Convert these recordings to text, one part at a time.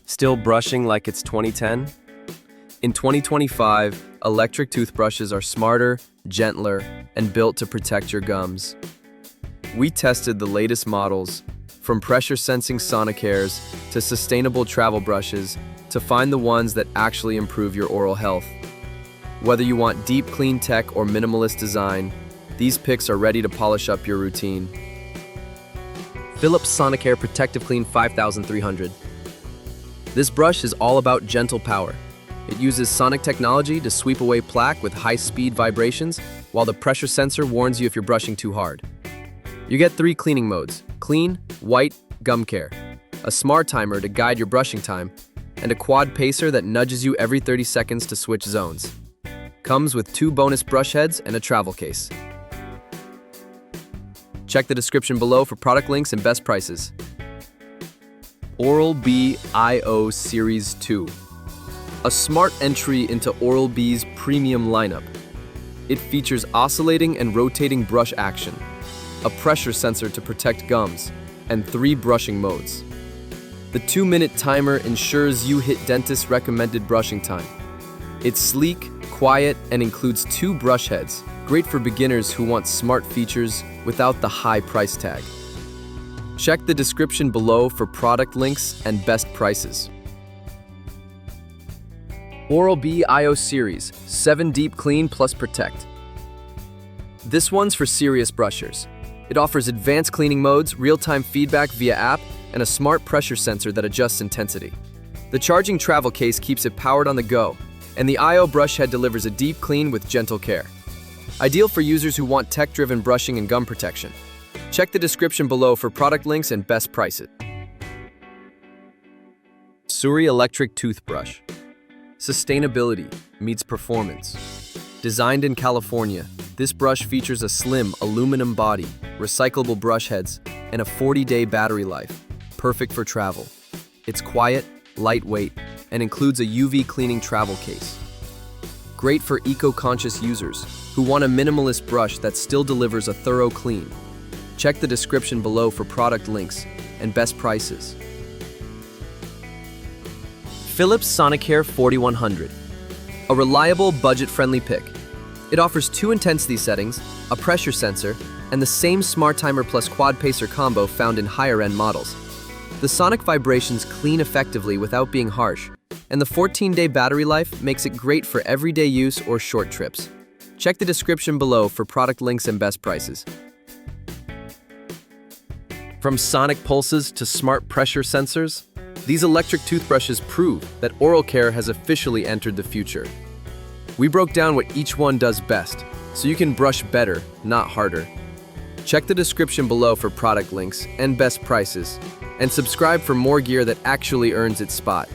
Still brushing like it's 2010? In 2025, electric toothbrushes are smarter, gentler, and built to protect your gums. We tested the latest models, from pressure-sensing Sonicares to sustainable travel brushes, to find the ones that actually improve your oral health. Whether you want deep clean tech or minimalist design, these picks are ready to polish up your routine. Philips Sonicare ProtectiveClean 5300. This brush is all about gentle power. It uses sonic technology to sweep away plaque with high-speed vibrations, while the pressure sensor warns you if you're brushing too hard. You get 3 cleaning modes: clean, white, gum care, a smart timer to guide your brushing time, and a quad pacer that nudges you every 30 seconds to switch zones. Comes with 2 bonus brush heads and a travel case. Check the description below for product links and best prices. Oral-B IO Series 2. A smart entry into Oral-B's premium lineup. It features oscillating and rotating brush action, a pressure sensor to protect gums, and 3 brushing modes. The 2-minute timer ensures you hit dentist's recommended brushing time. It's sleek, quiet, and includes 2 brush heads, great for beginners who want smart features without the high price tag. Check the description below for product links and best prices. Oral-B IO Series 7 Deep Clean Plus Protect. This one's for serious brushers. It offers advanced cleaning modes, real-time feedback via app, and a smart pressure sensor that adjusts intensity. The charging travel case keeps it powered on the go, and the IO brush head delivers a deep clean with gentle care. Ideal for users who want tech-driven brushing and gum protection. Check the description below for product links and best prices. SURI Electric Toothbrush. Sustainability meets performance. Designed in California, this brush features a slim aluminum body, recyclable brush heads, and a 40-day battery life, perfect for travel. It's quiet, lightweight, and includes a UV cleaning travel case. Great for eco-conscious users who want a minimalist brush that still delivers a thorough clean. Check the description below for product links and best prices. Philips Sonicare 4100. A reliable, budget-friendly pick. It offers 2 intensity settings, a pressure sensor, and the same smart timer plus quad pacer combo found in higher-end models. The sonic vibrations clean effectively without being harsh, and the 14-day battery life makes it great for everyday use or short trips. Check the description below for product links and best prices. From sonic pulses to smart pressure sensors, these electric toothbrushes prove that oral care has officially entered the future. We broke down what each one does best, so you can brush better, not harder. Check the description below for product links and best prices, and subscribe for more gear that actually earns its spot.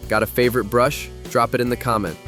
Got a favorite brush? Drop it in the comment.